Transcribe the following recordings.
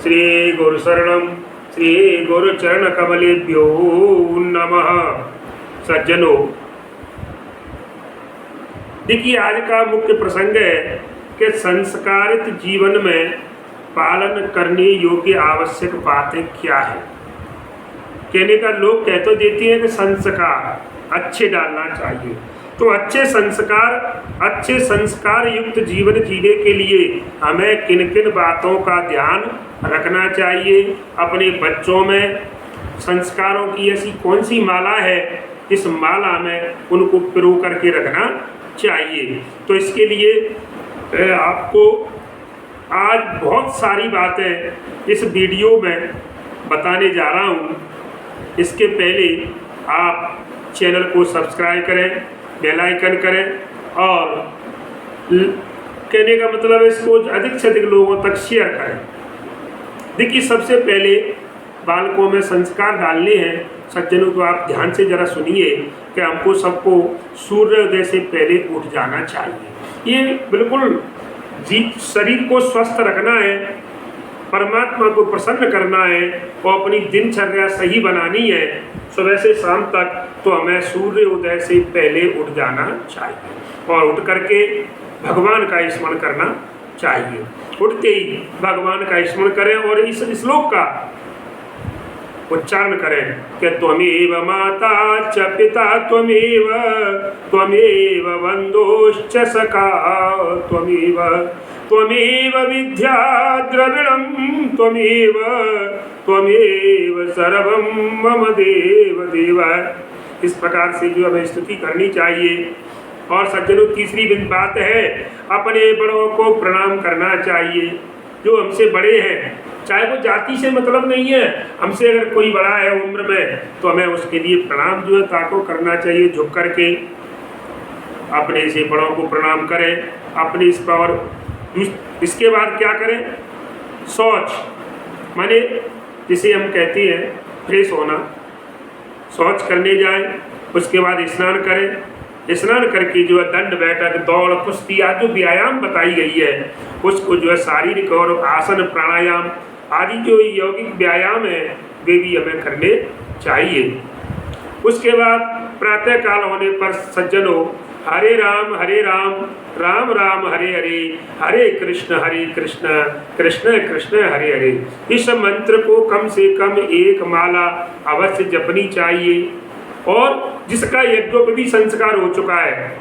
श्री गुरुशरणम श्री गुरुचरण कमलेभ्यो नमः। सज्जनों, देखिए आज का मुख्य प्रसंग है कि संस्कारित जीवन में पालन करने योग्य आवश्यक बातें क्या है। कहने का लोग कह तो देते हैं कि संस्कार अच्छे डालना चाहिए, तो अच्छे संस्कार युक्त जीवन जीने के लिए हमें किन किन बातों का ध्यान रखना चाहिए। अपने बच्चों में संस्कारों की ऐसी कौन सी माला है जिस माला में उनको पिरो करके रखना चाहिए। तो इसके लिए आपको आज बहुत सारी बातें इस वीडियो में बताने जा रहा हूँ। इसके पहले आप चैनल को सब्सक्राइब करें, बेल आइकन करें और कहने का मतलब है इसको अधिक से अधिक लोगों तक शेयर करें। देखिए सबसे पहले बालकों में संस्कार डालने हैं सज्जनों, तो आप ध्यान से जरा सुनिए कि हमको सबको सूर्योदय से पहले उठ जाना चाहिए। ये बिल्कुल शरीर को स्वस्थ रखना है, परमात्मा को प्रसन्न करना है और अपनी दिनचर्या सही बनानी है सुबह से शाम तक, तो हमें सूर्योदय से पहले उठ जाना चाहिए और उठ करके भगवान का स्मरण करना चाहिए। उठते ही भगवान का स्मरण करें और इस श्लोक का उच्चारण करें कि त्वमेव माता च पिता त्वमेव बन्धुश्च सखा त्वमेव विद्या द्रविणं त्वमेव सर्वं मम देव। इस प्रकार से जो हमें स्तुति करनी चाहिए। और सज्जनों, तीसरी बात है अपने बड़ों को प्रणाम करना चाहिए। जो हमसे बड़े हैं, चाहे वो जाति से मतलब नहीं है, हमसे अगर कोई बड़ा है उम्र में तो हमें उसके लिए प्रणाम जो है ताको करना चाहिए। झुक करके अपने से बड़ों को प्रणाम करें अपने इस पर। इसके बाद क्या करें, शौच माने जिसे हम कहते हैं फ्रेश होना, शौच करने जाएं। उसके बाद स्नान करें, स्नान करके जो है दंड बैठक दौड़ कुश्ती आदि जो व्यायाम बताई गई है उसको जो है शारीरिक और आसन प्राणायाम आदि जो यौगिक व्यायाम है वे भी हमें करने चाहिए। उसके बाद प्रातः काल होने पर सज्जनों हरे राम राम राम हरे हरे, हरे कृष्ण कृष्ण कृष्ण हरे हरे, इस मंत्र को कम से कम एक माला अवश्य जपनी चाहिए। और जिसका यज्ञोपवीत संस्कार हो चुका है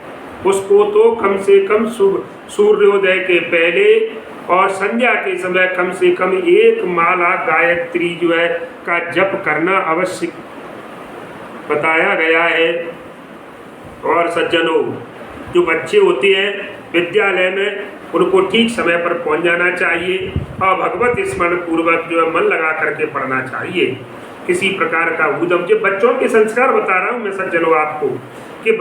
उसको तो कम से कम सूर्योदय के पहले और संध्या के समय कम से कम एक माला गायत्री जो है का जप करना आवश्यक बताया गया है। और सज्जनों, जो बच्चे होते हैं विद्यालय में उनको ठीक समय पर पहुंच जाना चाहिए और भगवत स्मरण पूर्वक जो है मन लगा करके पढ़ना चाहिए। किसी प्रकार का उद्यम, जो बच्चों के संस्कार बता रहा हूँ मैं सज्जनों आपको कि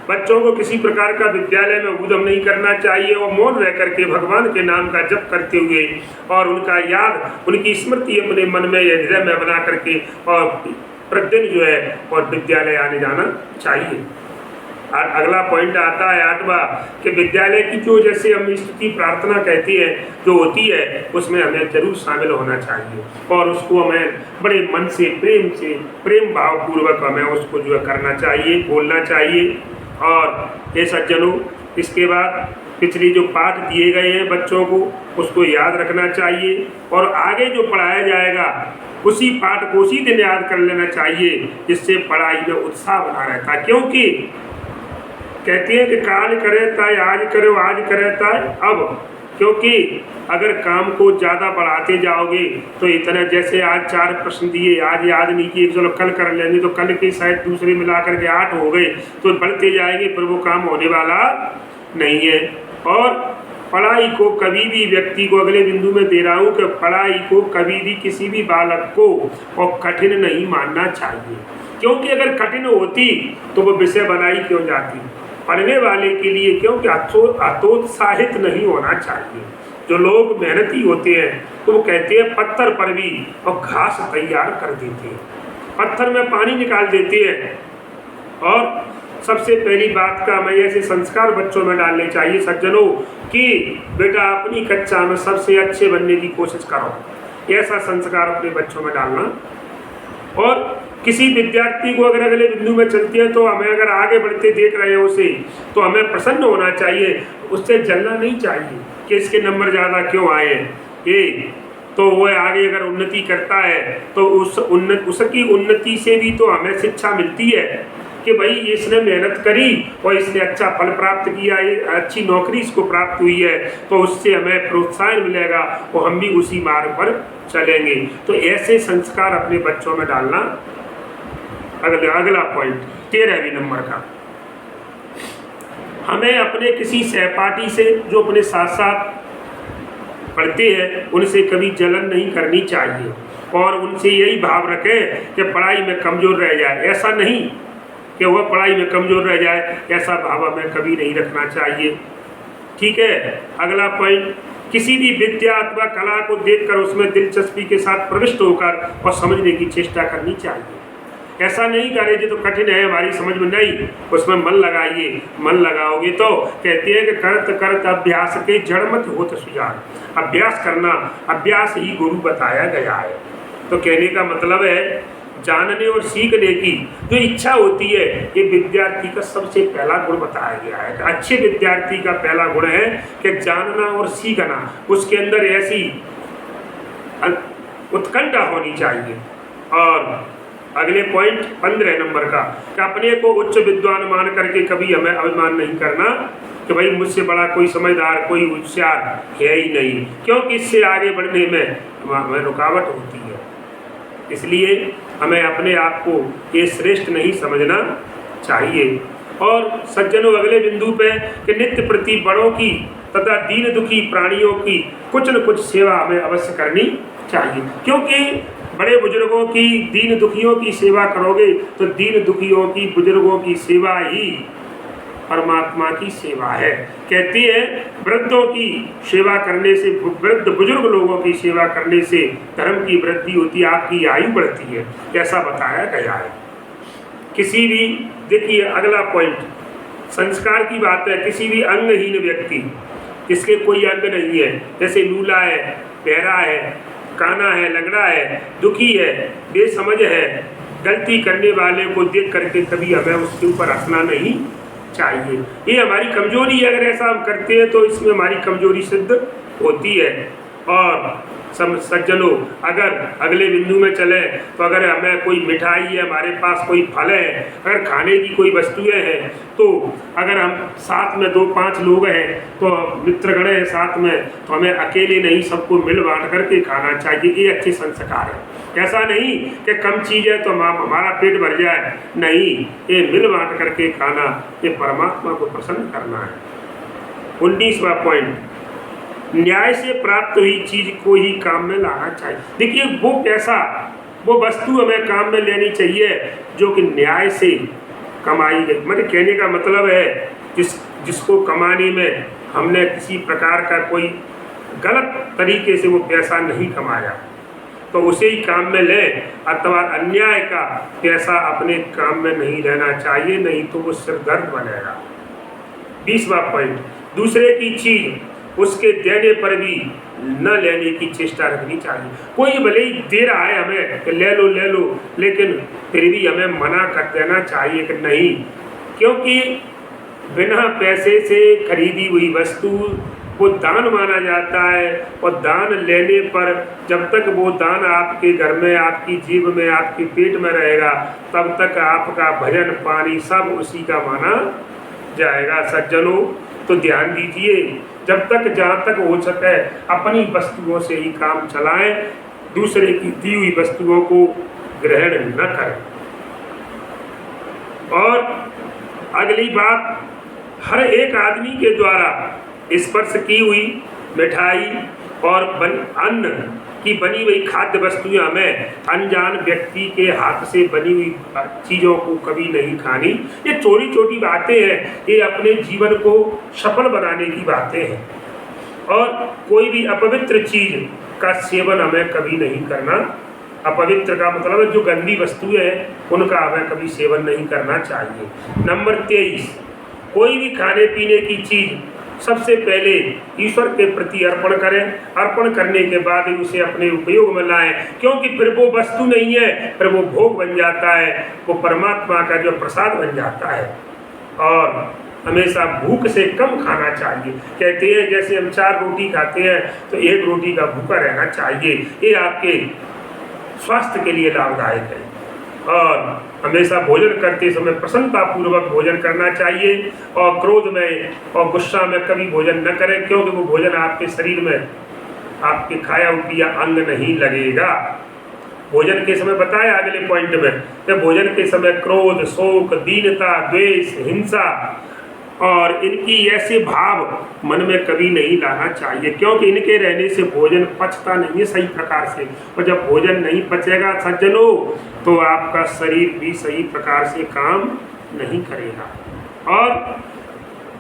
बच्चों को किसी प्रकार का विद्यालय में उद्यम नहीं करना चाहिए और मौन रह करके भगवान के नाम का जप करते हुए और उनका याद उनकी स्मृति अपने मन में हृदय में बना करके और प्रतिदिन जो है और विद्यालय आने जाना चाहिए। अगला पॉइंट आता है 8वां कि विद्यालय की जो जैसे हम स्तुति प्रार्थना कहती है जो होती है उसमें हमें जरूर शामिल होना चाहिए और उसको हमें बड़े मन से प्रेम भाव पूर्वक हमें उसको जो है करना चाहिए, बोलना चाहिए। और ये सज्जनों, इसके बाद पिछले जो पाठ दिए गए हैं बच्चों को उसको याद रखना चाहिए और आगे जो पढ़ाया जाएगा उसी पाठ को उसी दिन याद कर लेना चाहिए, जिससे पढ़ाई में उत्साह बना रहता है। क्योंकि कहते हैं कि काल करे ताय आज करो, आज करे ताय अब। क्योंकि अगर काम को ज़्यादा बढ़ाते जाओगे तो इतना, जैसे आज 4 प्रश्न दिए आज याद नहीं किए, चलो कल कर लेंगे, तो कल के शायद दूसरे मिला करके 8 हो गए, तो बढ़ते जाएंगे फिर वो काम होने वाला नहीं है। और पढ़ाई को कभी भी व्यक्ति को, अगले बिंदु में दे रहा हूँ कि पढ़ाई को कभी भी किसी भी बालक को और कठिन नहीं मानना चाहिए। क्योंकि अगर कठिन होती तो वो विषय बनाई क्यों जाती पढ़ने वाले के लिए, क्योंकि हतोत्साहित नहीं होना चाहिए। जो लोग मेहनती होते हैं तो वो कहते हैं पत्थर पर भी और घास तैयार कर देते हैं, पत्थर में पानी निकाल देते हैं। और सबसे पहली बात का हमें ऐसे संस्कार बच्चों में डालने चाहिए सज्जनों कि बेटा अपनी कक्षा में सबसे अच्छे बनने की कोशिश करो। ऐसा संस्कार अपने बच्चों में डालना। और किसी विद्यार्थी को अगर अगले बिंदु में चलते हैं तो हमें अगर आगे बढ़ते देख रहे हैं उसे, तो हमें प्रसन्न होना चाहिए, उससे जलना नहीं चाहिए कि इसके नंबर ज़्यादा क्यों आए ये। तो वो आगे अगर उन्नति करता है तो उसकी उन्नति से भी तो हमें शिक्षा मिलती है कि भाई इसने मेहनत करी और इसने अच्छा फल प्राप्त किया, अच्छी नौकरी इसको प्राप्त हुई है, तो उससे हमें प्रोत्साहन मिलेगा और हम भी उसी मार्ग पर चलेंगे। तो ऐसे संस्कार अपने बच्चों में डालना। अगला पॉइंट 13वें नंबर का, हमें अपने किसी सहपाठी से जो अपने साथ साथ पढ़ते हैं उनसे कभी जलन नहीं करनी चाहिए और उनसे यही भाव रखें कि पढ़ाई में कमज़ोर रह जाए। ऐसा नहीं कि वह पढ़ाई में कमज़ोर रह जाए, ऐसा भाव हमें कभी नहीं रखना चाहिए। ठीक है। अगला पॉइंट, किसी भी विद्या अथवा कला को देखकर उसमें दिलचस्पी के साथ प्रविष्ट होकर और समझने की चेष्टा करनी चाहिए। ऐसा नहीं करें जो तो कठिन है हमारी समझ में नहीं, उसमें मन लगाइए। मन लगाओगे तो कहते हैं कि करत करत अभ्यास के जड़ मत होत सुजान। अभ्यास करना, अभ्यास ही गुरु बताया गया है। तो कहने का मतलब है जानने और सीखने की जो इच्छा होती है, ये विद्यार्थी का सबसे पहला गुण बताया गया है। अच्छे विद्यार्थी का पहला गुण है कि जानना और सीखना, उसके अंदर ऐसी उत्कंठा होनी चाहिए। और अगले पॉइंट 15 नंबर का, कि अपने को उच्च विद्वान मान करके कभी हमें अभिमान नहीं करना कि भाई मुझसे बड़ा कोई समझदार, कोई होशियार है ही नहीं, क्योंकि इससे आगे बढ़ने में हमें रुकावट होती है। इसलिए हमें अपने आप को ये श्रेष्ठ नहीं समझना चाहिए। और सज्जनों, अगले बिंदु पे कि नित्य प्रति बड़ों की तथा दीन दुखी प्राणियों की कुछ न कुछ सेवा हमें अवश्य करनी चाहिए, क्योंकि बड़े बुजुर्गों की, दीन दुखियों की सेवा करोगे तो दीन दुखियों की, बुजुर्गों की सेवा ही परमात्मा की सेवा है। कहती है वृद्धों की सेवा करने से, वृद्ध बुजुर्ग लोगों की सेवा करने से धर्म की वृद्धि होती है, आपकी आयु बढ़ती है, ऐसा बताया गया है। किसी भी, देखिए अगला पॉइंट संस्कार की बात है, किसी भी अंगहीन व्यक्ति, जिसके कोई अंग नहीं है, जैसे लूला है, बहरा है, काना है, लंगड़ा है, दुखी है, बेसमझ है, गलती करने वाले को देख करके कभी हमें उसके ऊपर हंसना नहीं चाहिए। ये हमारी कमजोरी है, अगर ऐसा हम करते हैं तो इसमें हमारी कमजोरी सिद्ध होती है। और सज्जनों, अगर अगले बिंदु में चले तो अगर हमें कोई मिठाई है, हमारे पास कोई फल है, अगर खाने की कोई वस्तुएं हैं, तो अगर हम साथ में 2-5 लोग हैं तो मित्रगण हैं साथ में, तो हमें अकेले नहीं सबको मिल बांट करके खाना चाहिए। ये अच्छे संस्कार है। ऐसा नहीं कि कम चीज़ है तो हमारा पेट भर जाए, नहीं, ये मिल बांट करके खाना, ये परमात्मा को प्रसन्न करना है। 19वां पॉइंट, न्याय से प्राप्त हुई चीज को ही काम में लाना चाहिए। देखिए वो पैसा, वो वस्तु हमें काम में लेनी चाहिए जो कि न्याय से कमाई गई। मतलब कहने का मतलब है जिसको कमाने में हमने किसी प्रकार का कोई गलत तरीके से वो पैसा नहीं कमाया, तो उसे ही काम में लें, अथवा अन्याय का पैसा अपने काम में नहीं रहना चाहिए, नहीं तो वो सिरदर्द बनेगा। 20वां पॉइंट, दूसरे की चीज उसके देने पर भी न लेने की चेष्टा रखनी चाहिए। कोई भले ही दे रहा है हमें कि ले लो, लेकिन फिर भी हमें मना कर देना चाहिए कि नहीं, क्योंकि बिना पैसे से खरीदी हुई वस्तु वो दान माना जाता है। और दान लेने पर जब तक वो दान आपके घर में, आपकी जीभ में, आपके पेट में रहेगा, तब तक आपका भजन पानी सब उसी का माना जाएगा। सज्जनों, तो ध्यान दीजिए, जब तक जहाँ तक हो सके अपनी वस्तुओं से ही काम चलाएं, दूसरे की दी हुई वस्तुओं को ग्रहण न करें। और अगली बात, हर एक आदमी के द्वारा स्पर्श की हुई मिठाई और अन्न की बनी हुई खाद्य वस्तुएं हमें अनजान व्यक्ति के हाथ से बनी हुई चीज़ों को कभी नहीं खानी। ये छोटी छोटी बातें हैं, ये अपने जीवन को सफल बनाने की बातें हैं। और कोई भी अपवित्र चीज़ का सेवन हमें कभी नहीं करना। अपवित्र का मतलब है जो गंदी वस्तुएं हैं उनका हमें कभी सेवन नहीं करना चाहिए। नंबर 23, कोई भी खाने पीने की चीज़ सबसे पहले ईश्वर के प्रति अर्पण करें। अर्पण करने के बाद ही उसे अपने उपयोग में लाएं, क्योंकि फिर वो वस्तु नहीं है, फिर वो भोग बन जाता है, वो परमात्मा का जो प्रसाद बन जाता है। और हमेशा भूख से कम खाना चाहिए। कहते हैं जैसे हम 4 रोटी खाते हैं तो 1 रोटी का भूखा रहना चाहिए। ये आपके स्वास्थ्य के लिए लाभदायक है। और हमेशा भोजन करते समय प्रसन्नता पूर्वक भोजन करना चाहिए, और क्रोध में और गुस्सा में कभी भोजन न करें, क्योंकि वो भोजन आपके शरीर में आपके खाया पिया अंग नहीं लगेगा। भोजन के समय बताया अगले पॉइंट में कि भोजन के समय क्रोध, शोक, दीनता, द्वेष, हिंसा और इनकी ऐसे भाव मन में कभी नहीं लाना चाहिए, क्योंकि इनके रहने से भोजन पचता नहीं है सही प्रकार से। और जब भोजन नहीं पचेगा सज्जनों, तो आपका शरीर भी सही प्रकार से काम नहीं करेगा। और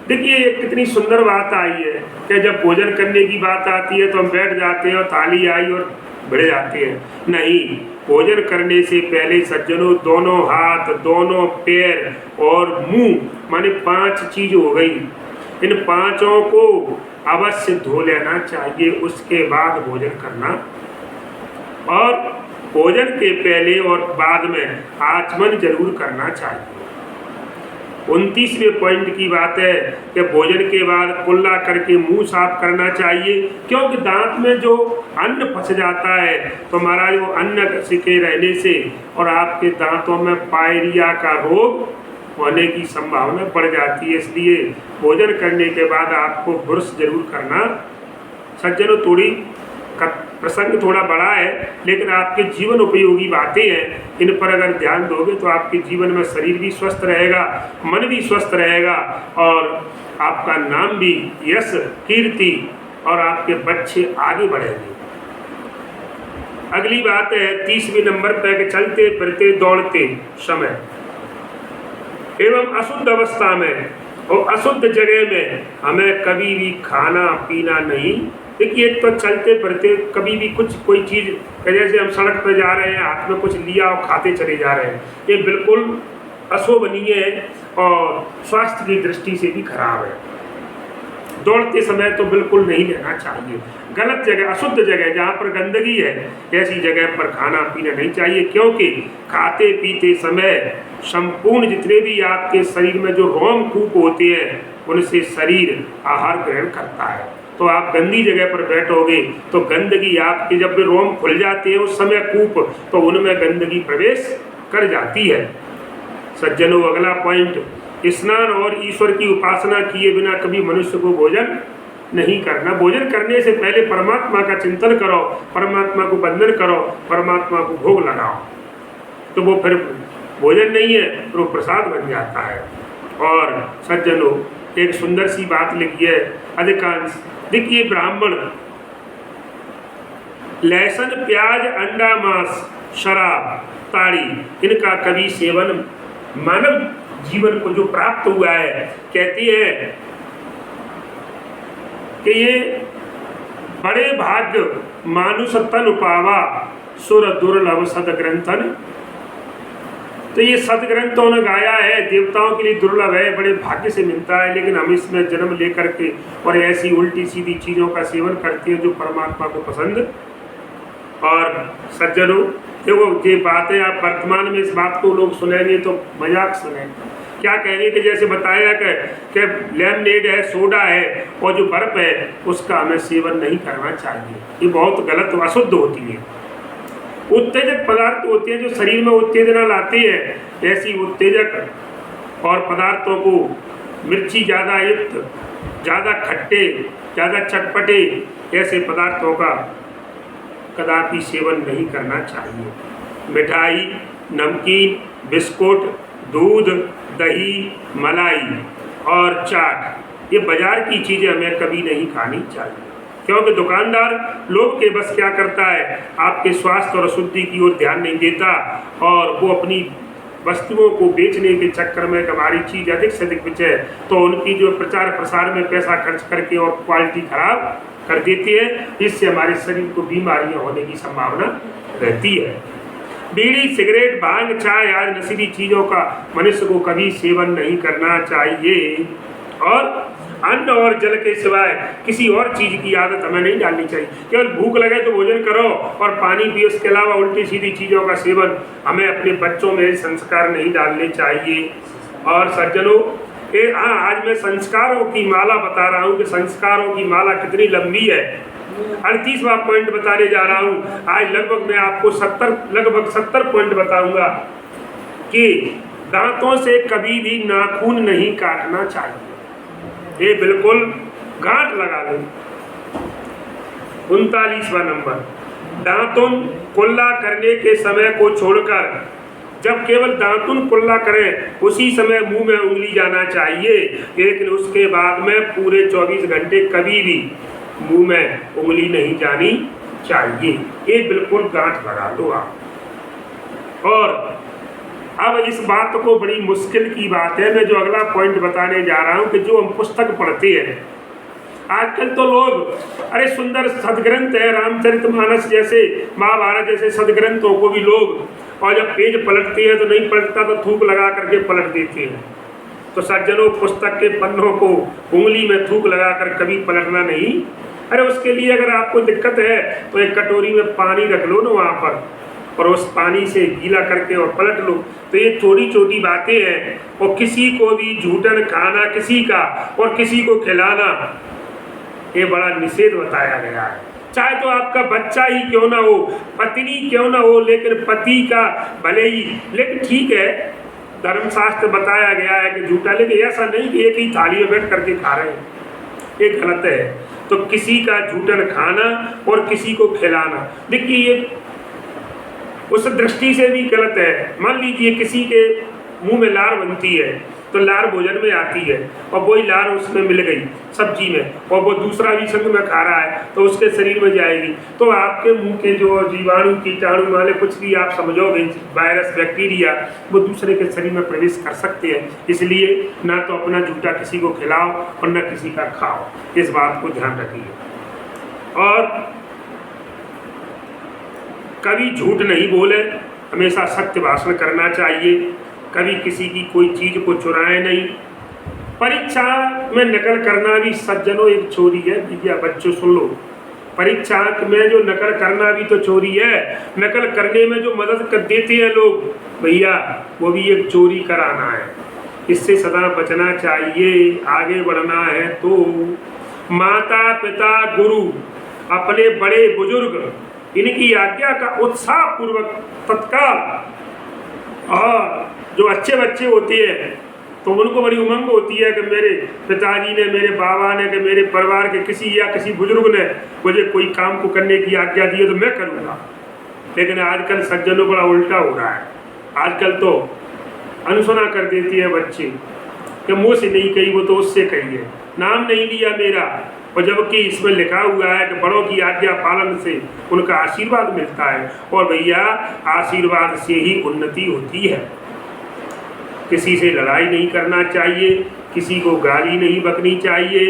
देखिए कितनी सुंदर बात आई है कि जब भोजन करने की बात आती है तो हम बैठ जाते हैं और थाली आई और बढ़ जाते हैं। नहीं, भोजन करने से पहले सज्जनों दोनों हाथ, दोनों पैर और मुंह, माने 5 चीज हो गई, इन 5 को अवश्य धो लेना चाहिए, उसके बाद भोजन करना। और भोजन के पहले और बाद में आचमन जरूर करना चाहिए। 29वें पॉइंट की बात है कि भोजन के बाद कुल्ला करके मुंह साफ करना चाहिए, क्योंकि दांत में जो अन्न फंस जाता है तो महाराज वो अन्न के रहने से और आपके दांतों में पायरिया का रोग होने की संभावना बढ़ जाती है। इसलिए भोजन करने के बाद आपको ब्रश जरूर करना। सज्जनों, थोड़ी प्रसंग थोड़ा बड़ा है, लेकिन आपके जीवन उपयोगी बातें हैं। इन पर अगर ध्यान दोगे तो आपके जीवन में शरीर भी स्वस्थ रहेगा, मन भी स्वस्थ रहेगा, और आपका नाम भी, यश, कीर्ति और आपके बच्चे आगे बढ़ेंगे। अगली बात है 30वें नंबर पर, चलते फिरते दौड़ते समय एवं अशुद्ध अवस्था में और अशुद्ध जगह में हमें कभी भी खाना पीना नहीं। देखिए, एक तो चलते फिरते कभी भी कोई चीज़, जैसे हम सड़क पर जा रहे हैं, हाथ में कुछ लिया और खाते चले जा रहे हैं, ये बिल्कुल अशोभनीय है और स्वास्थ्य की दृष्टि से भी खराब है। दौड़ते समय तो बिल्कुल नहीं लेना चाहिए। गलत जगह, अशुद्ध जगह जहाँ पर गंदगी है, ऐसी जगह पर खाना पीना नहीं चाहिए, क्योंकि खाते पीते समय संपूर्ण जितने भी आपके शरीर में जो रोमकूप होते हैं उनसे शरीर आहार ग्रहण करता है। तो आप गंदी जगह पर बैठोगे तो गंदगी आपके, जब भी रोम खुल जाते हैं उस समय कूप, तो उनमें गंदगी प्रवेश कर जाती है। सज्जनों, अगला पॉइंट, स्नान और ईश्वर की उपासना किए बिना कभी मनुष्य को भोजन नहीं करना। भोजन करने से पहले परमात्मा का चिंतन करो, परमात्मा को वंदन करो, परमात्मा को भोग लगाओ, तो वो फिर भोजन नहीं है, तो प्रसाद बन जाता है। और सज्जनों, एक सुंदर सी बात लिखी है, अधिकांश देखिए ब्राह्मण लहसुन, प्याज, अंडा, मांस, शराब, ताड़ी, इनका कभी सेवन मानव जीवन को जो प्राप्त हुआ है, कहती है कि ये बड़े भाग्य मानुष तन पावा, सुर दुर्लभ सदग्रंथन। तो ये सदग्रंथों ने गाया है, देवताओं के लिए दुर्लभ है, बड़े भाग्य से मिलता है, लेकिन हम इसमें जन्म लेकर के और ऐसी उल्टी सीधी चीज़ों का सेवन करते हैं जो परमात्मा को पसंद। और सज्जनों, देखो ये बातें आप वर्तमान में इस बात को लोग सुनेंगे तो मजाक सुनेंगे। क्या कहेंगे कि जैसे बताया कि लेमनेड है, सोडा है और जो बर्फ है उसका हमें सेवन नहीं करना चाहिए, ये बहुत गलत अशुद्ध होती है। उत्तेजक पदार्थ होते हैं जो शरीर में उत्तेजना लाते हैं, ऐसी उत्तेजक और पदार्थों को, मिर्ची ज़्यादा युक्त, ज़्यादा खट्टे, ज़्यादा चटपटे, ऐसे पदार्थों का कदापि सेवन नहीं करना चाहिए। मिठाई, नमकीन, बिस्कुट, दूध, दही, मलाई और चाट, ये बाजार की चीज़ें हमें कभी नहीं खानी चाहिए, क्योंकि दुकानदार लोग के बस क्या करता है, आपके स्वास्थ्य और शुद्धि की ओर ध्यान नहीं देता और वो अपनी वस्तुओं को बेचने के चक्कर में हमारी चीज़ अधिक से अधिक बिचे, तो उनकी जो प्रचार प्रसार में पैसा खर्च करके और क्वालिटी खराब कर देती है, इससे हमारे शरीर को बीमारियां होने की संभावना रहती है। बीड़ी, सिगरेट, भांग, चाय आदि नशीली चीज़ों का मनुष्य को कभी सेवन नहीं करना चाहिए। और अन्न और जल के सिवाय किसी और चीज की आदत हमें नहीं डालनी चाहिए। केवल भूख लगे तो भोजन करो और पानी पियो, उसके अलावा उल्टी सीधी चीजों का सेवन हमें अपने बच्चों में संस्कार नहीं डालने चाहिए। और सज्जनों, आज मैं संस्कारों की माला बता रहा हूँ कि संस्कारों की माला कितनी लंबी है। 38वां पॉइंट बताने जा रहा हूँ। आज लगभग मैं आपको 70 पॉइंट बताऊंगा कि दांतों से कभी भी नाखून नहीं काटना चाहिए। ये बिल्कुल गांठ लगा लो। 39वां नंबर, दांतुन कुल्ला करने के समय को छोड़कर जब केवल दांतुन कुल्ला करें उसी समय मुंह में उंगली जाना चाहिए, लेकिन उसके बाद में पूरे 24 घंटे कभी भी मुंह में उंगली नहीं जानी चाहिए। ये बिल्कुल गांठ लगा दो आप। और अब इस बात को, बड़ी मुश्किल की बात है, मैं जो अगला पॉइंट बताने जा रहा हूँ कि जो हम पुस्तक पढ़ते हैं आजकल तो लोग, अरे सुंदर सदग्रंथ है, रामचरितमानस जैसे, महाभारत जैसे सदग्रंथों को भी लोग, और जब पेज पलटते हैं तो नहीं पलटता तो थूक लगा करके पलट देते हैं। तो सज्जनों, पुस्तक के पन्नों को उंगली में थूक लगाकर कभी पलटना नहीं। अरे उसके लिए अगर आपको दिक्कत है तो एक कटोरी में पानी रख लो ना वहाँ पर, और उस पानी से गीला करके और पलट लो। तो ये छोटी छोटी बातें हैं। और किसी को भी झूठन खाना किसी का और किसी को खिलाना, ये बड़ा निषेध बताया गया है। चाहे तो आपका बच्चा ही क्यों ना हो, पत्नी क्यों ना हो, लेकिन पति का भले ही, लेकिन ठीक है, धर्मशास्त्र बताया गया है कि झूठा, लेकिन ऐसा नहीं कि एक ही थाली में बैठ करके खा रहे हैं, ये गलत है। तो किसी का झूठन खाना और किसी को खिलाना, देखिए ये उस दृष्टि से भी गलत है। मान लीजिए किसी के मुंह में लार बनती है तो लार भोजन में आती है, और वही लार उसमें मिल गई सब्जी में, और वो दूसरा भी संग में खा रहा है तो उसके शरीर में जाएगी। तो आपके मुंह के जो जीवाणु कीटाणु वाले कुछ भी आप समझोगे, वायरस बैक्टीरिया, वो दूसरे के शरीर में प्रवेश कर सकते हैं। इसलिए ना तो अपना झूठा किसी को खिलाओ और न किसी का खाओ, इस बात को ध्यान रखिए। और कभी झूठ नहीं बोले, हमेशा सत्य भाषण करना चाहिए। कभी किसी की कोई चीज को चुराए नहीं। परीक्षा में नकल करना भी सज्जनों एक चोरी है। भैया बच्चों सुन लो, परीक्षा में जो नकल करना भी तो चोरी है। नकल करने में जो मदद कर देते हैं लोग, भैया वो भी एक चोरी कराना है। इससे सदा बचना चाहिए। आगे बढ़ना है तो माता पिता गुरु अपने बड़े बुजुर्ग इनकी आज्ञा का उत्साह पूर्वक तत्काल, और जो अच्छे बच्चे होते हैं तो उनको बड़ी उमंग होती है कि मेरे पिताजी ने, मेरे बाबा ने, कि मेरे परिवार के किसी बुजुर्ग ने मुझे कोई काम को करने की आज्ञा दी है तो मैं करूँगा। लेकिन आजकल सज्जनों बड़ा उल्टा हो रहा है। आजकल तो अनसुना कर देती है बच्चे कि मुँह से नहीं कही वो तो उससे कही है, नाम नहीं लिया मेरा, और जबकि इसमें लिखा हुआ है कि बड़ों की आज्ञा पालन से उनका आशीर्वाद मिलता है। और भैया आशीर्वाद से ही उन्नति होती है। किसी से लड़ाई नहीं करना चाहिए, किसी को गाली नहीं बकनी चाहिए,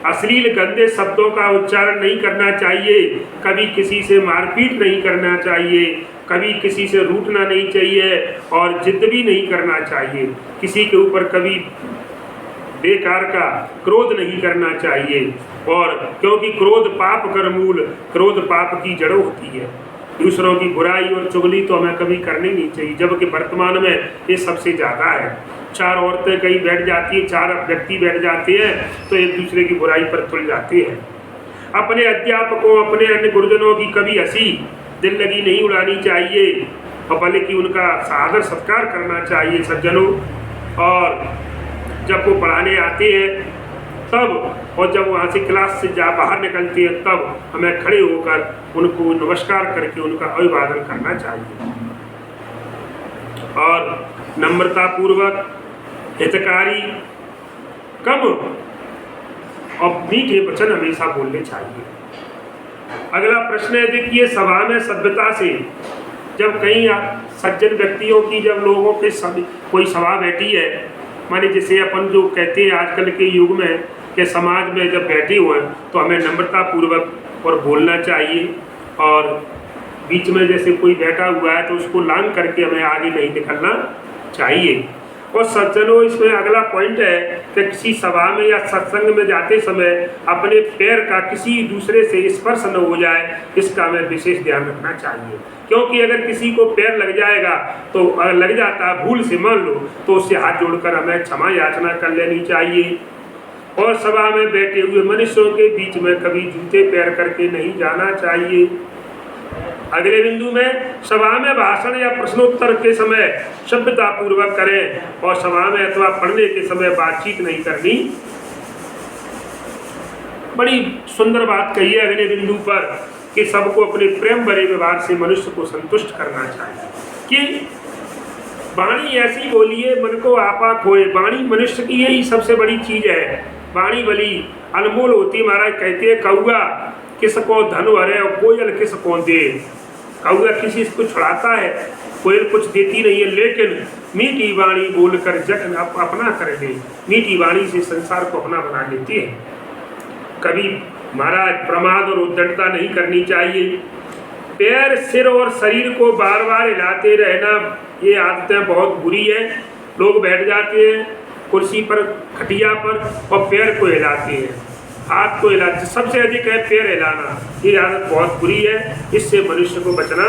अश्लील गंदे शब्दों का उच्चारण नहीं करना चाहिए, कभी किसी से मारपीट नहीं करना चाहिए, कभी किसी से रूठना नहीं चाहिए, और जिद भी नहीं करना चाहिए। किसी के ऊपर कभी बेकार का क्रोध नहीं करना चाहिए। और क्योंकि क्रोध पाप कर मूल, क्रोध पाप की जड़ होती है। दूसरों की बुराई और चुगली तो हमें कभी करनी नहीं चाहिए, जबकि वर्तमान में ये सबसे ज़्यादा है। 4 औरतें कहीं बैठ जाती हैं, 4 व्यक्ति बैठ जाते हैं तो एक दूसरे की बुराई पर तुल जाते हैं। अपने अध्यापकों, अपने अन्य गुरुजनों की कभी हंसी दिल लगी नहीं उड़ानी चाहिए, और बल्कि उनका आदर सत्कार करना चाहिए सज्जनों। और जब वो पढ़ाने आते हैं तब, और जब वहाँ से क्लास से बाहर निकलते हैं तब हमें खड़े होकर उनको नमस्कार करके उनका अभिवादन करना चाहिए। और नम्रता पूर्वक, हितकारी, कम और मीठे वचन हमेशा बोलने चाहिए। अगला प्रश्न है, देखिए सभा में सभ्यता से, जब कहीं सज्जन व्यक्तियों की, जब लोगों के कोई सभा बैठी है, माने जैसे अपन जो कहते हैं आजकल के युग में कि समाज में जब बैठे हुए हैं तो हमें नम्रता पूर्वक और बोलना चाहिए। और बीच में जैसे कोई बैठा हुआ है तो उसको लांग करके हमें आगे नहीं निकलना चाहिए। और सज्जनों, इसमें अगला पॉइंट है कि किसी सभा में या सत्संग में जाते समय अपने पैर का किसी दूसरे से स्पर्श न हो जाए, इसका हमें विशेष ध्यान रखना चाहिए। क्योंकि अगर किसी को पैर लग जाएगा तो अगर लग जाता है भूल से मान लो, तो उससे हाथ जोड़कर हमें क्षमा याचना कर लेनी चाहिए। और सभा में बैठे हुए मनुष्यों के बीच में कभी जूते पैर करके नहीं जाना चाहिए। अगले बिंदु में, सभा में भाषण या प्रश्नोत्तर के समय सभ्यता पूर्वक करें और सभा में अथवा पढ़ने के समय बातचीत नहीं करनी। बड़ी सुंदर बात कही है अगले बिंदु पर कि सबको अपने प्रेम भरे व्यवहार से मनुष्य को संतुष्ट करना चाहिए। कि वाणी ऐसी बोलिए मन को आपा खोए। वाणी मनुष्य की यही सबसे बड़ी चीज है। वाणी बली अनमोल होती। महाराज कहते हैं, कौआ किसको धन भरे और कोयल किसको दे। कौआ किसी को छुड़ाता है, कोयल कुछ देती नहीं है, लेकिन मीठी वाणी बोलकर जग अपना कर ले। मीठी वाणी से संसार को अपना बना लेती है। कभी महाराज प्रमाद और उद्दंडता नहीं करनी चाहिए। पैर, सिर और शरीर को बार बार हिलाते रहना, ये आदतें बहुत बुरी है। लोग बैठ जाते हैं कुर्सी पर, खटिया पर, और पैर को हिलाते हैं, हाथ को हिलाते। सबसे अधिक है पैर हिलाना। ये आदत बहुत बुरी है, इससे मनुष्य को बचना।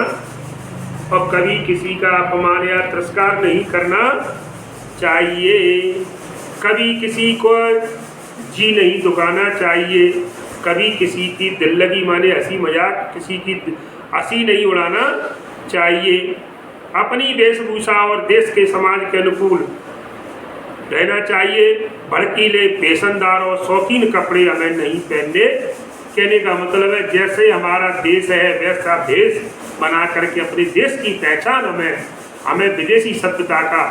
और कभी किसी का अपमान या तिरस्कार नहीं करना चाहिए। कभी किसी को जी नहीं दुखाना चाहिए। कभी किसी की दिल लगी माने हंसी मजाक, किसी की हंसी नहीं उड़ाना चाहिए। अपनी वेशभूषा और देश के समाज के अनुकूल रहना चाहिए। भड़कीले, पेशनदार और शौकीन कपड़े हमें नहीं पहनने। कहने का मतलब है जैसे हमारा देश है वैसा भेष बना करके अपने देश की पहचान हमें विदेशी सभ्यता का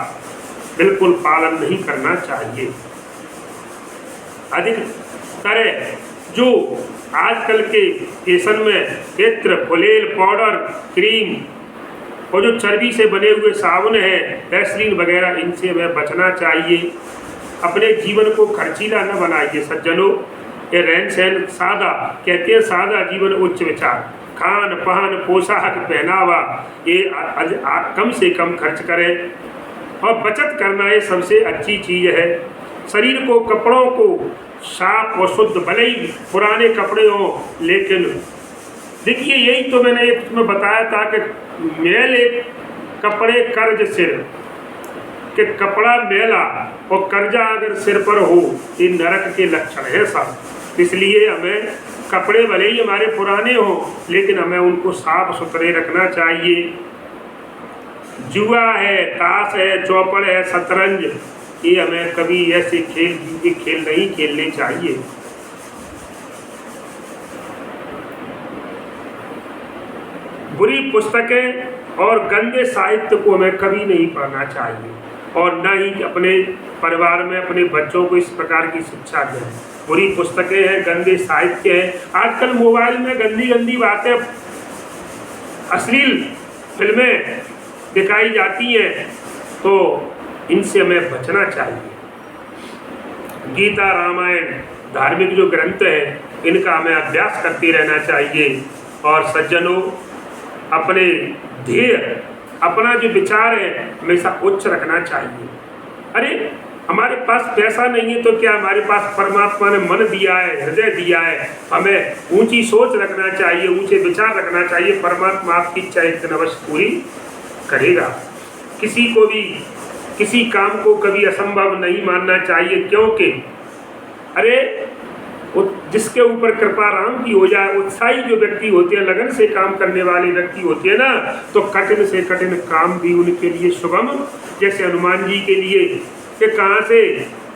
बिल्कुल पालन नहीं करना चाहिए। अधिक तरह जो आजकल के फैशन में इत्र, फुलेल, पाउडर, क्रीम और जो चर्बी से बने हुए साबुन है, वैसलीन वगैरह, इनसे हमें बचना चाहिए। अपने जीवन को खर्चीला न बनाइए सज्जनों। ये रहन सहन सादा, कहते हैं सादा जीवन उच्च विचार। खान पान, पोशाक, पहनावा, ये कम से कम खर्च करें और बचत करना ये सबसे अच्छी चीज़ है। शरीर को, कपड़ों को साफ और शुद्ध, भले ही पुराने कपड़े हों, लेकिन देखिए यही तो मैंने तुम्हें बताया था कि मैले कपड़े कर्ज सिर, कि कपड़ा मेला और कर्जा अगर सिर पर हो, ये नरक के लक्षण है सब। इसलिए हमें कपड़े भले ही हमारे पुराने हों, लेकिन हमें उनको साफ सुथरे रखना चाहिए। जुआ है, ताश है, चौपड़ है, शतरंज, ये हमें कभी ऐसे खेल नहीं खेलने चाहिए। बुरी पुस्तकें और गंदे साहित्य को हमें कभी नहीं पढ़ना चाहिए और न ही अपने परिवार में अपने बच्चों को इस प्रकार की शिक्षा दें। बुरी पुस्तकें हैं, गंदे साहित्य हैं। आजकल मोबाइल में गंदी गंदी बातें, अश्लील फिल्में दिखाई जाती हैं, तो इनसे हमें बचना चाहिए। गीता, रामायण, धार्मिक जो ग्रंथ हैं, इनका हमें अभ्यास करते रहना चाहिए। और सज्जनों, अपने ध्येय, अपना जो विचार है हमेशा उच्च रखना चाहिए। अरे हमारे पास पैसा नहीं है तो क्या, हमारे पास परमात्मा ने मन दिया है, हृदय दिया है, हमें ऊंची सोच रखना चाहिए, ऊंचे विचार रखना चाहिए। परमात्मा आपकी इच्छा एक दिन अवश्य पूरी करेगा। किसी को भी किसी काम को कभी असंभव नहीं मानना चाहिए, क्योंकि अरे जिसके ऊपर कृपा राम की हो जाए, उत्साही जो व्यक्ति होते हैं, लगन से काम करने वाले व्यक्ति होते हैं ना, तो कठिन से कठिन काम भी उनके लिए सुगम। जैसे हनुमान जी के लिए कि कहाँ से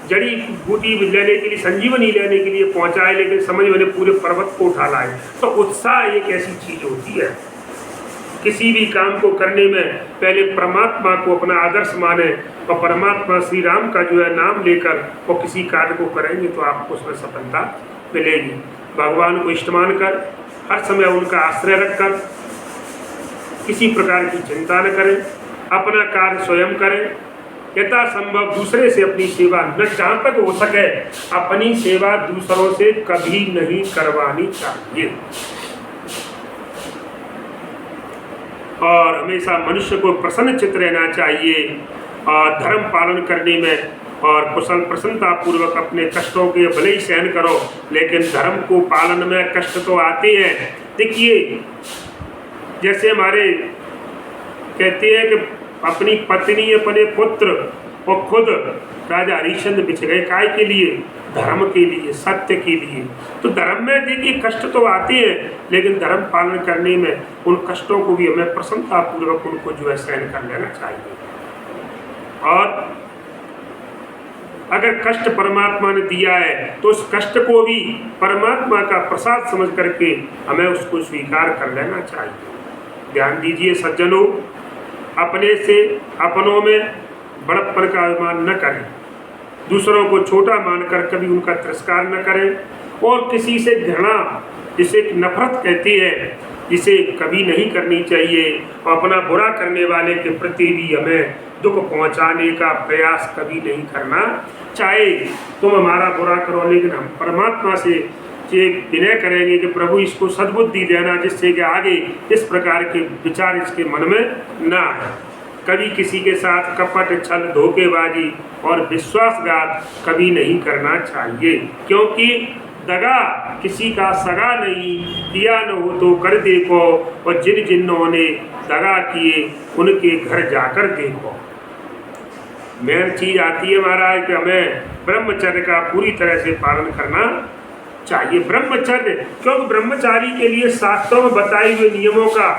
जड़ी बूटी लेने के लिए, संजीवनी लेने के लिए पहुँचाए, लेकिन समझ मैंने पूरे पर्वत को उठा लाए। तो उत्साह एक ऐसी चीज़ होती है। किसी भी काम को करने में पहले परमात्मा को अपना आदर्श माने और परमात्मा श्री राम का जो है नाम लेकर वो किसी कार्य को करेंगे तो आपको उसमें सफलता मिलेगी। भगवान को इष्ट मानकर हर समय उनका आश्रय रखकर किसी प्रकार की चिंता न करें, अपना कार्य स्वयं करें। यथासंभव दूसरे से अपनी सेवा न, जहाँ तक हो सके अपनी सेवा दूसरों से कभी नहीं करवानी चाहिए। और हमेशा मनुष्य को प्रसन्न चित्त रहना चाहिए। और धर्म पालन करने में और कुशल प्रसन्नता पूर्वक अपने कष्टों के भले ही सहन करो, लेकिन धर्म को पालन में कष्ट तो आते हैं। देखिए, जैसे हमारे कहते हैं कि अपनी पत्नी, अपने पुत्र और खुद राजा हरिश्चंद्र बिछ गए, काय के लिए? धर्म के लिए, सत्य के लिए। तो धर्म में देखिए कष्ट तो आते हैं, लेकिन धर्म पालन करने में उन कष्टों को भी हमें प्रसन्नता पूर्वक उनको जो है सहन कर लेना चाहिए। और अगर कष्ट परमात्मा ने दिया है तो उस कष्ट को भी परमात्मा का प्रसाद समझ करके हमें उसको स्वीकार कर लेना चाहिए। ध्यान दीजिए सज्जनों, अपने से अपनों में बड़प्पन का अभिमान न करें, दूसरों को छोटा मानकर कभी उनका तिरस्कार न करें, और किसी से घृणा, जिसे नफरत कहती है, इसे कभी नहीं करनी चाहिए। और अपना बुरा करने वाले के प्रति भी हमें दुख पहुंचाने का प्रयास कभी नहीं करना। चाहे तुम हमारा बुरा करो, लेकिन हम परमात्मा से ये विनय करेंगे कि प्रभु इसको सद्बुद्धि देना, जिससे कि आगे इस प्रकार के विचार इसके मन में ना आए। कभी किसी के साथ कपट, छल, धोखेबाजी और विश्वासघात कभी नहीं करना चाहिए, क्योंकि दगा किसी का सगा नहीं, किया न हो तो कर देखो, और जिन जिन्होंने दगा किए उनके घर जाकर देखो। मेन चीज आती है महाराज कि हमें ब्रह्मचर्य का पूरी तरह से पालन करना चाहिए। ब्रह्मचर्य, क्योंकि ब्रह्मचारी के लिए शास्त्रों में बताए हुए नियमों का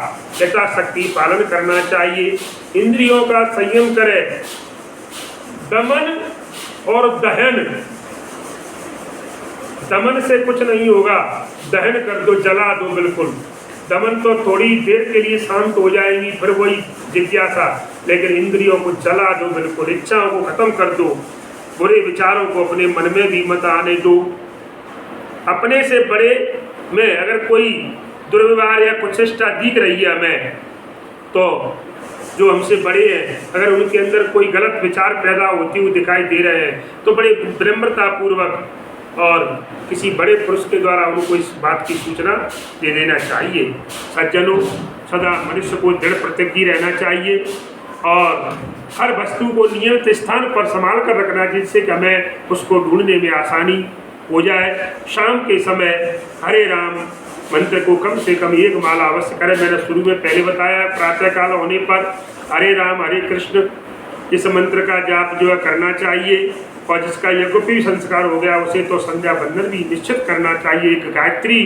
यथाशक्ति पालन करना चाहिए। इंद्रियों का संयम करे, दमन और दहन, दमन से कुछ नहीं होगा, दहन कर दो, जला दो बिल्कुल। दमन तो थोड़ी देर के लिए शांत हो जाएंगी, फिर वही जिज्ञासा, लेकिन इंद्रियों को जला दो बिल्कुल, इच्छाओं को खत्म कर दो, बुरे विचारों को अपने मन में भी मत आने दो। अपने से बड़े में अगर कोई दुर्व्यवहार या कुचेष्टा दिख रही है हमें, तो जो हमसे बड़े हैं, अगर उनके अंदर कोई गलत विचार पैदा होते हुए दिखाई दे रहे हैं, तो बड़े विनम्रता पूर्वक और किसी बड़े पुरुष के द्वारा उनको इस बात की सूचना दे देना चाहिए। सज्जनों, सदा मनुष्य को दृढ़ प्रतिज्ञ रहना चाहिए और हर वस्तु को नियमित स्थान पर संभाल कर रखना, जिससे कि हमें उसको ढूंढने में आसानी हो जाए। शाम के समय हरे राम मंत्र को कम से कम 1 माला अवश्य करें। मैंने शुरू में पहले बताया, प्रातःकाल होने पर हरे राम हरे कृष्ण इस मंत्र का जाप जो है करना चाहिए। और जिसका यज्ञोपवीत संस्कार हो गया, उसे तो संध्या बंदन भी निश्चित करना चाहिए। एक गायत्री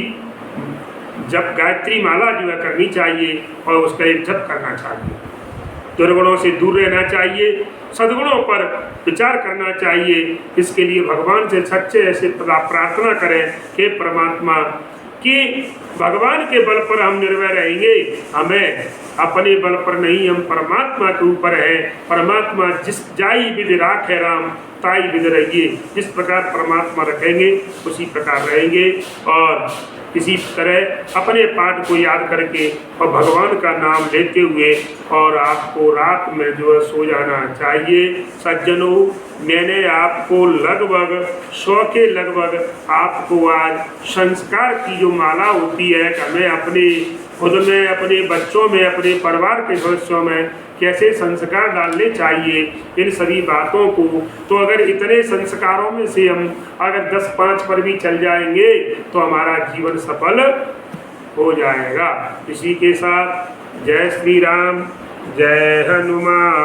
जप, गायत्री माला जो है करनी चाहिए और उसका एक जप करना चाहिए। दुर्गुणों से दूर रहना चाहिए, सद्गुणों पर विचार करना चाहिए। इसके लिए भगवान से सच्चे ऐसे प्रार्थना करें कि परमात्मा, कि भगवान के बल पर हम निर्भय रहेंगे, हमें अपने बल पर नहीं, हम परमात्मा के ऊपर है। परमात्मा जिस जाई विधि राखे राम, ताई विधि रहिए। जिस प्रकार परमात्मा रखेंगे उसी प्रकार रहेंगे। और इसी तरह अपने पाठ को याद करके और भगवान का नाम लेते हुए और आपको रात में जो है सो जाना चाहिए। सज्जनों, मैंने आपको लगभग 100 के लगभग आपको आज संस्कार की जो माला होती है कि हमें अपने खुद में, अपने बच्चों में, अपने परिवार के सदस्यों में कैसे संस्कार डालने चाहिए, इन सभी बातों को, तो अगर इतने संस्कारों में से हम अगर 10-5 पर भी चल जाएंगे तो हमारा जीवन सफल हो जाएगा। इसी के साथ जय श्री राम, जय हनुमान।